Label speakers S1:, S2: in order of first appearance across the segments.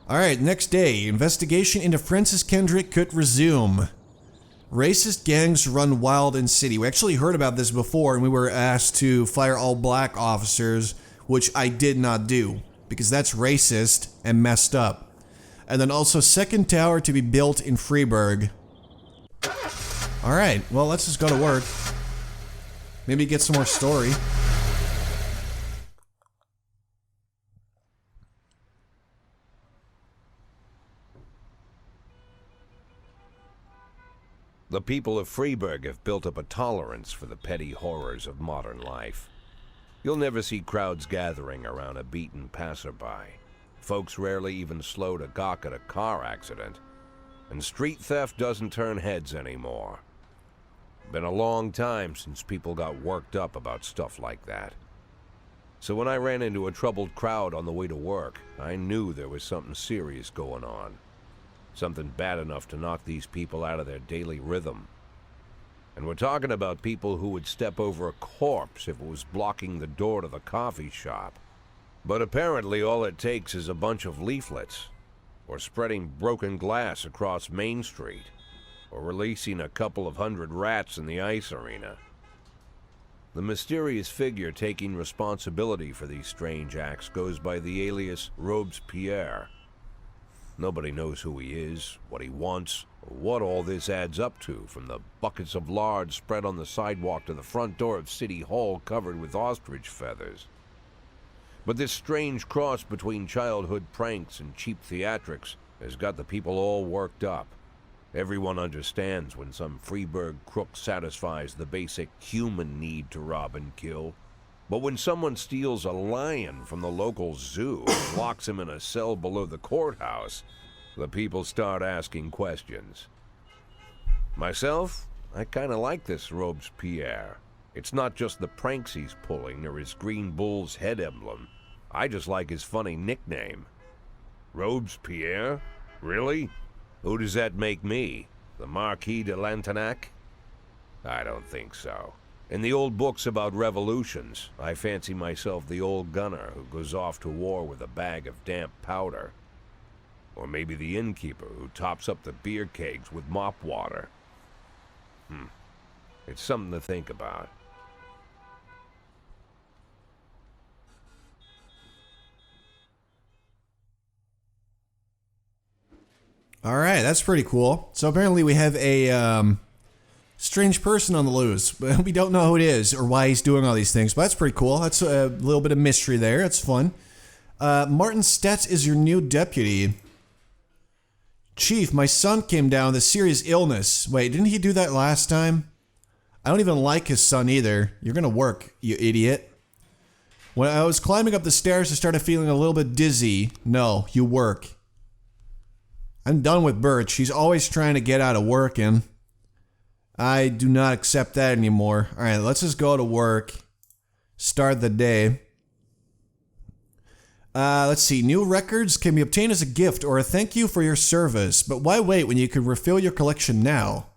S1: Alright, next day. Investigation into Francis Kendrick could resume. Racist gangs run wild in city. We actually heard about this before, and we were asked to fire all black officers, which I did not do, because that's racist and messed up. And then also second tower to be built in Freeburg. Alright, well, let's just go to work. Maybe get some more story.
S2: The people of Freeburg have built up a tolerance for the petty horrors of modern life. You'll never see crowds gathering around a beaten passerby. Folks rarely even slow to gawk at a car accident. And street theft doesn't turn heads anymore. Been a long time since people got worked up about stuff like that. So when I ran into a troubled crowd on the way to work, I knew there was something serious going on. Something bad enough to knock these people out of their daily rhythm. And we're talking about people who would step over a corpse if it was blocking the door to the coffee shop. But apparently all it takes is a bunch of leaflets, or spreading broken glass across Main Street, or releasing a couple of hundred rats in the ice arena. The mysterious figure taking responsibility for these strange acts goes by the alias Robespierre. Nobody knows who he is, what he wants, or what all this adds up to, from the buckets of lard spread on the sidewalk to the front door of City Hall covered with ostrich feathers. But this strange cross between childhood pranks and cheap theatrics has got the people all worked up. Everyone understands when some Freeburg crook satisfies the basic human need to rob and kill. But when someone steals a lion from the local zoo and locks him in a cell below the courthouse, the people start asking questions. Myself, I kinda like this Robespierre. It's not just the pranks he's pulling or his green bull's head emblem. I just like his funny nickname. Robespierre? Really? Who does that make me? The Marquis de Lantenac? I don't think so. In the old books about revolutions, I fancy myself the old gunner who goes off to war with a bag of damp powder. Or maybe the innkeeper who tops up the beer kegs with mop water. It's something to think about.
S1: Alright, that's pretty cool. So apparently we have a, strange person on the loose. We don't know who it is or why he's doing all these things, but that's pretty cool. That's a little bit of mystery there. That's fun. Martin Stets is your new deputy. Chief, my son came down with a serious illness. Wait, didn't he do that last time? I don't even like his son either. You're gonna work, you idiot. When I was climbing up the stairs, I started feeling a little bit dizzy. No, you work. I'm done with Birch. He's always trying to get out of working. I do not accept that anymore. Alright, let's just go to work. Start the day. Let's see. New records can be obtained as a gift or a thank you for your service. But why wait when you could refill your collection now?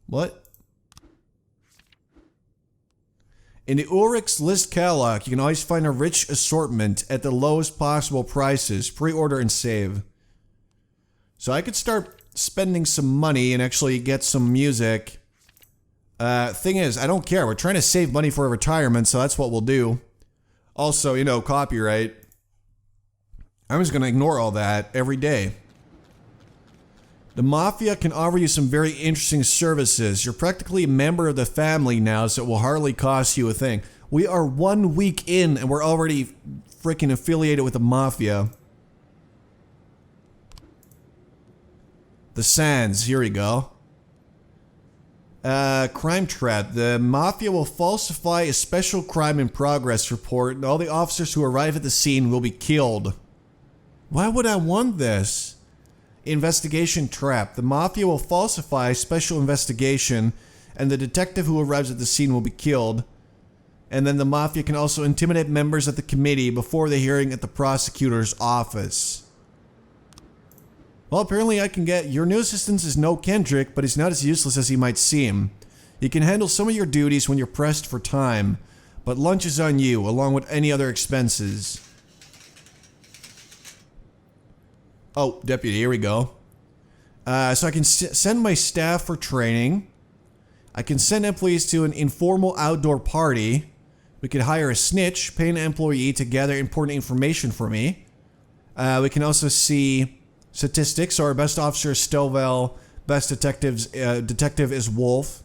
S1: What? In the Ulrich's List catalog, you can always find a rich assortment at the lowest possible prices. Pre-order and save. So I could start spending some money and actually get some music. Thing is, I don't care. We're trying to save money for retirement, so that's what we'll do. Also, you know, copyright. I'm just gonna ignore all that every day. The Mafia can offer you some very interesting services. You're practically a member of the family now, so it will hardly cost you a thing. We are 1 week in and we're already freaking affiliated with the Mafia. The Sands, here we go. Crime trap. The Mafia will falsify a special crime in progress report and all the officers who arrive at the scene will be killed. Why would I want this? Investigation trap. The Mafia will falsify a special investigation and the detective who arrives at the scene will be killed. And then the Mafia can also intimidate members of the committee before the hearing at the prosecutor's office. Well, apparently I can get... Your new assistant is no Kendrick, but he's not as useless as he might seem. He can handle some of your duties when you're pressed for time, but lunch is on you, along with any other expenses. Oh, deputy, here we go. So I can send my staff for training. I can send employees to an informal outdoor party. We could hire a snitch, pay an employee to gather important information for me. We can also see statistics. So our best officer is Stovall. Best detective is Wolf.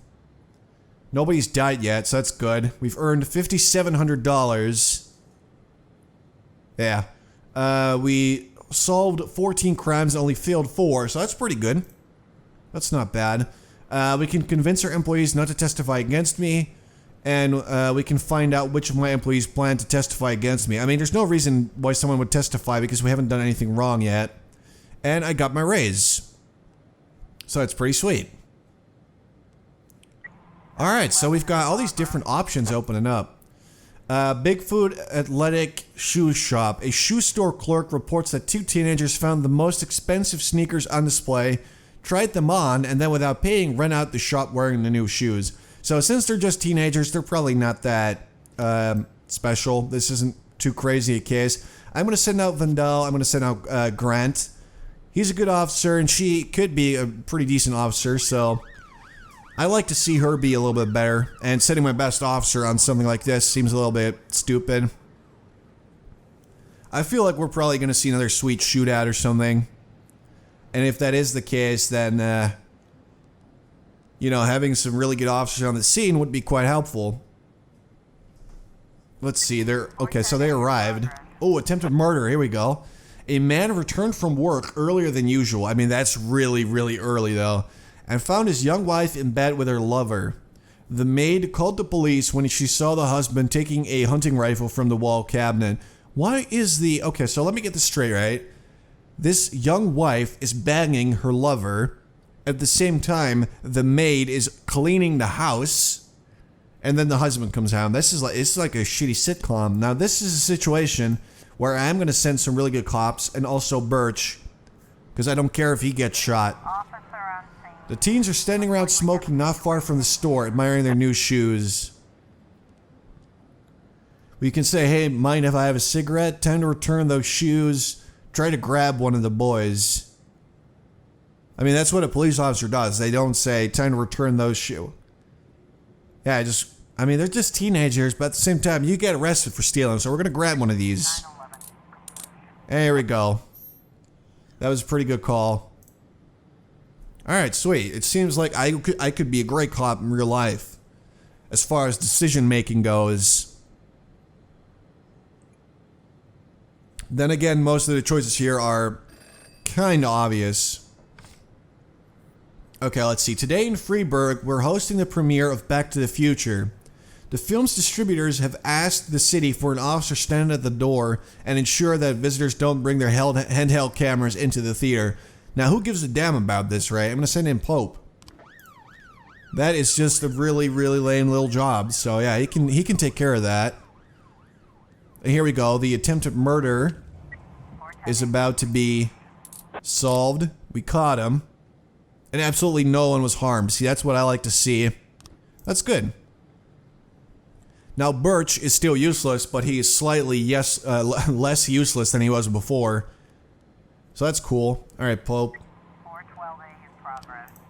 S1: Nobody's died yet, so that's good. We've earned $5,700. Yeah. We solved 14 crimes and only failed 4, so that's pretty good. That's not bad. We can convince our employees not to testify against me, and we can find out which of my employees plan to testify against me. I mean, there's no reason why someone would testify because we haven't done anything wrong yet. And I got my raise. So it's pretty sweet. Alright, so we've got all these different options opening up. Bigfoot Athletic Shoe Shop. A shoe store clerk reports that 2 teenagers found the most expensive sneakers on display, tried them on, and then without paying, ran out the shop wearing the new shoes. So since they're just teenagers, they're probably not that special. This isn't too crazy a case. I'm going to send out Vandal. I'm going to send out Grant. He's a good officer, and she could be a pretty decent officer, so I like to see her be a little bit better. And sending my best officer on something like this seems a little bit stupid. I feel like we're probably going to see another sweet shootout or something. And if that is the case, then, you know, having some really good officers on the scene would be quite helpful. Let's see, okay, so they arrived. Oh, attempted murder, here we go. A man returned from work earlier than usual. I mean, that's really, really early, though. And found his young wife in bed with her lover. The maid called the police when she saw the husband taking a hunting rifle from the wall cabinet. Why is the... Okay, so let me get this straight, right? This young wife is banging her lover. At the same time, the maid is cleaning the house. And then the husband comes home. It's like a shitty sitcom. Now, this is a situation where I'm going to send some really good cops and also Birch, because I don't care if he gets shot. The teens are standing around smoking not far from the store, admiring their new shoes. We can say, hey, mind if I have a cigarette? Time to return those shoes. Try to grab one of the boys. I mean, that's what a police officer does. They don't say, time to return those shoes. Yeah, I mean, they're just teenagers, but at the same time, you get arrested for stealing, so we're going to grab one of these. There we go. That was a pretty good call. Alright, sweet. It seems like I could be a great cop in real life. As far as decision making goes. Then again, most of the choices here are kind of obvious. Okay, let's see. Today in Freeburg, we're hosting the premiere of Back to the Future. The film's distributors have asked the city for an officer standing at the door and ensure that visitors don't bring their handheld cameras into the theater. Now, who gives a damn about this, right? I'm going to send in Pope. That is just a really, really lame little job. So, yeah, he can take care of that. And here we go. The attempted murder is about to be solved. We caught him. And absolutely no one was harmed. See, that's what I like to see. That's good. Now, Birch is still useless, but he is slightly less useless than he was before. So that's cool. Alright, Pope.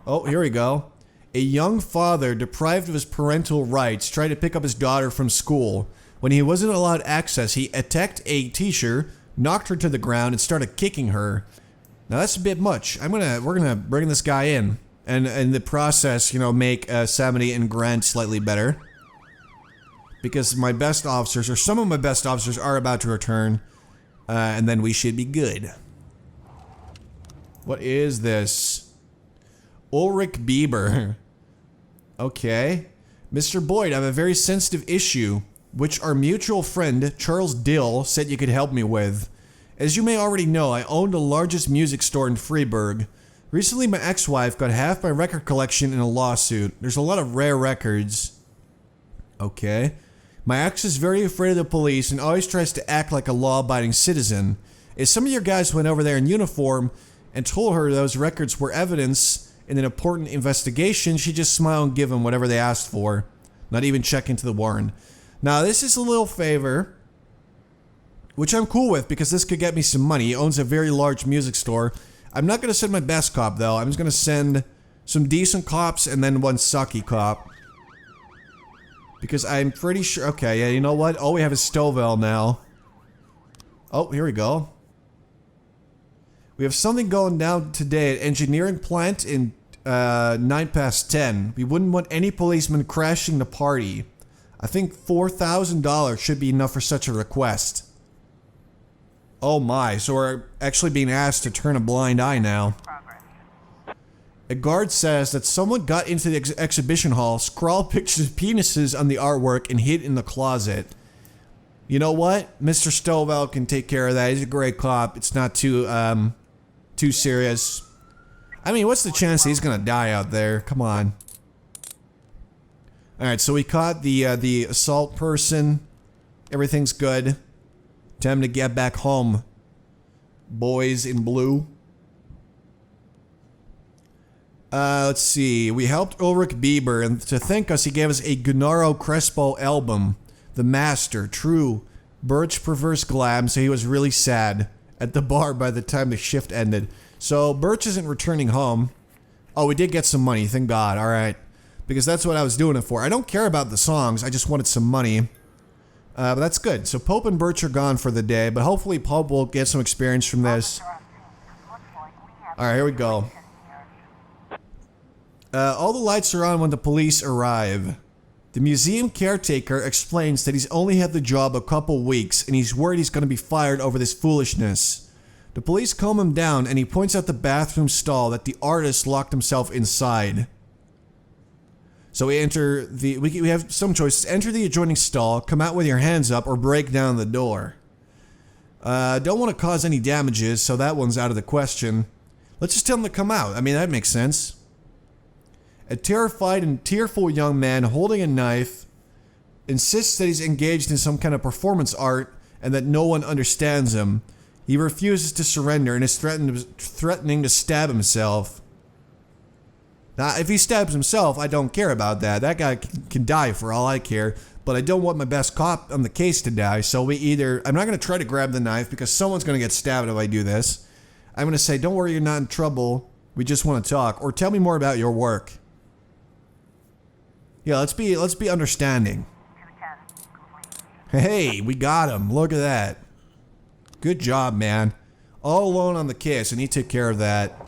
S1: Oh, here we go. A young father, deprived of his parental rights, tried to pick up his daughter from school. When he wasn't allowed access, he attacked a teacher, knocked her to the ground, and started kicking her. Now, that's a bit much. We're gonna bring this guy in. And in the process, you know, make Samity and Grant slightly better. Because my best officers, or some of my best officers, are about to return. And then we should be good. What is this? Ulrich Bieber. Okay. Mr. Boyd, I have a very sensitive issue, which our mutual friend, Charles Dill, said you could help me with. As you may already know, I own the largest music store in Freeburg. Recently, my ex-wife got half my record collection in a lawsuit. There's a lot of rare records. Okay. My ex is very afraid of the police and always tries to act like a law-abiding citizen. If some of your guys went over there in uniform and told her those records were evidence in an important investigation, she'd just smile and give them whatever they asked for. Not even check into the warrant. Now, this is a little favor. which I'm cool with because this could get me some money. He owns a very large music store. I'm not going to send my best cop, though. I'm just going to send some decent cops and then one sucky cop. Because I'm pretty sure... Okay, yeah, you know what? All we have is Stovall now. Oh, here we go. We have something going down today at engineering plant in 10:09. We wouldn't want any policemen crashing the party. I think $4,000 should be enough for such a request. Oh my, so we're actually being asked to turn a blind eye now. A guard says that someone got into the exhibition hall, scrawled pictures of penises on the artwork, and hid in the closet. You know what? Mr. Stovall can take care of that. He's a great cop. It's not too serious. I mean, what's the chance that he's gonna die out there? Come on. Alright, so we caught the assault person. Everything's good. Time to get back home. Boys in blue. Let's see. We helped Ulrich Bieber, and to thank us, he gave us a Gennaro Crespo album. The Master, true. Birch perverse glam, so he was really sad at the bar by the time the shift ended. So, Birch isn't returning home. Oh, we did get some money, thank God, alright. Because that's what I was doing it for. I don't care about the songs, I just wanted some money. But that's good. So Pope and Birch are gone for the day, but hopefully Pope will get some experience from this. Alright, here we go. All the lights are on when the police arrive. The museum caretaker explains that he's only had the job a couple weeks and he's worried he's going to be fired over this foolishness. The police calm him down and he points out the bathroom stall that the artist locked himself inside. So we enter the... We have some choices. Enter the adjoining stall, come out with your hands up, or break down the door. Don't want to cause any damages, so that one's out of the question. Let's just tell him to come out. I mean, that makes sense. A terrified and tearful young man holding a knife insists that he's engaged in some kind of performance art and that no one understands him. He refuses to surrender and is threatening to stab himself. Now, if he stabs himself, I don't care about that. That guy can die for all I care. But I don't want my best cop on the case to die, so we either... I'm not going to try to grab the knife because someone's going to get stabbed if I do this. I'm going to say, don't worry, you're not in trouble. We just want to talk. Or tell me more about your work. Yeah, let's be understanding. Hey, we got him. Look at that. Good job, man. All alone on the case, and he took care of that.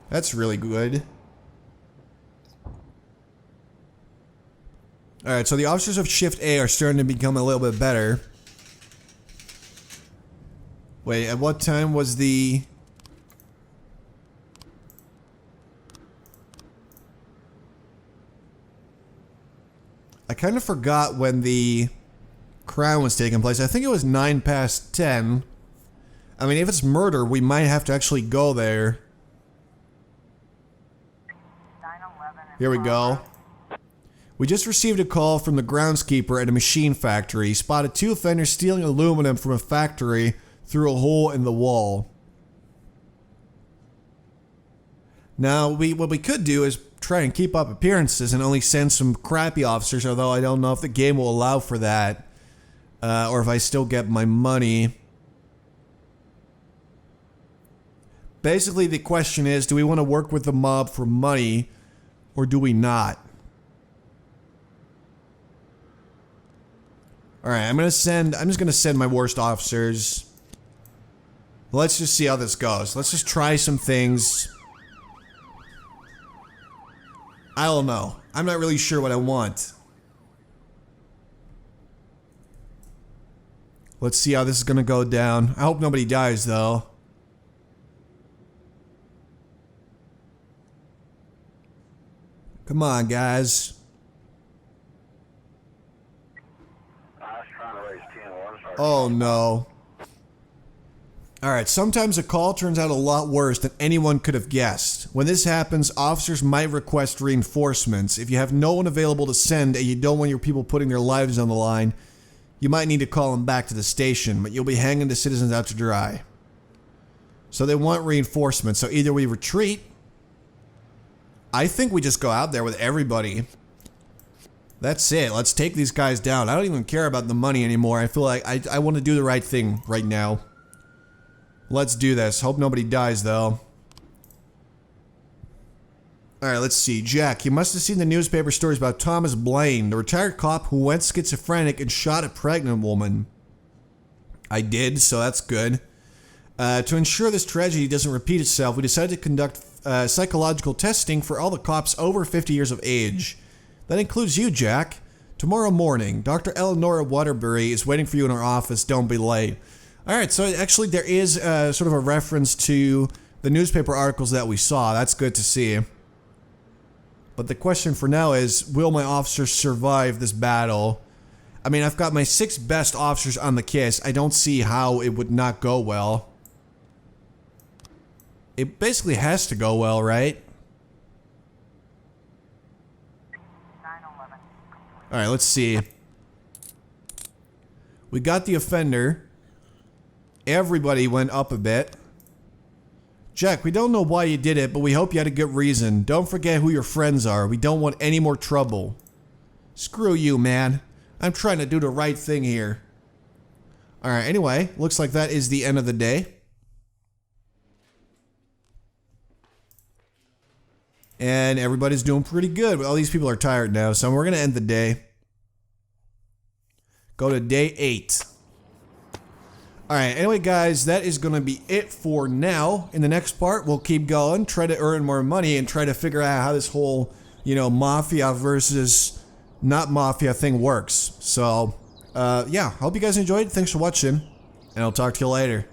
S1: That's really good. Alright, so the officers of Shift A are starting to become a little bit better. Wait, at what time was the... I kind of forgot when the crown was taking place. I think it was 10:09. I mean, if it's murder, we might have to actually go there. Here we go. We just received a call from the groundskeeper at a machine factory. He spotted two offenders stealing aluminum from a factory through a hole in the wall. Now, what we could do is try and keep up appearances and only send some crappy officers, although I don't know if the game will allow for that. Or if I still get my money. Basically, the question is, do we want to work with the mob for money, or do we not? Alright, I'm just gonna send my worst officers. Let's just see how this goes. Let's just try some things. I don't know. I'm not really sure what I want. Let's see how this is gonna go down. I hope nobody dies, though. Come on, guys. Oh, no. Alright, sometimes a call turns out a lot worse than anyone could have guessed. When this happens, officers might request reinforcements. If you have no one available to send and you don't want your people putting their lives on the line, you might need to call them back to the station, but you'll be hanging the citizens out to dry. So they want reinforcements, so either we retreat... I think we just go out there with everybody. That's it. Let's take these guys down. I don't even care about the money anymore. I feel like I want to do the right thing right now. Let's do this. Hope nobody dies, though. Alright, let's see. Jack, you must have seen the newspaper stories about Thomas Blaine, the retired cop who went schizophrenic and shot a pregnant woman. I did, so that's good. To ensure this tragedy doesn't repeat itself, we decided to conduct psychological testing for all the cops over 50 years of age. That includes you, Jack. Tomorrow morning, Dr. Eleanora Waterbury is waiting for you in our office. Don't be late. Alright, so actually there is sort of a reference to the newspaper articles that we saw. That's good to see. But the question for now is, will my officers survive this battle? I mean, I've got my 6 best officers on the case. I don't see how it would not go well. It basically has to go well, right? Alright, let's see. We got the offender. Everybody went up a bit. Jack, we don't know why you did it, but we hope you had a good reason. Don't forget who your friends are. We don't want any more trouble. Screw you, man. I'm trying to do the right thing here. Alright, anyway, looks like that is the end of the day. And everybody's doing pretty good. All these people are tired now, so we're going to end the day. Go to day 8. Alright, anyway guys, that is going to be it for now. In the next part, we'll keep going, try to earn more money, and try to figure out how this whole, you know, mafia versus not mafia thing works. So, yeah, hope you guys enjoyed. Thanks for watching, and I'll talk to you later.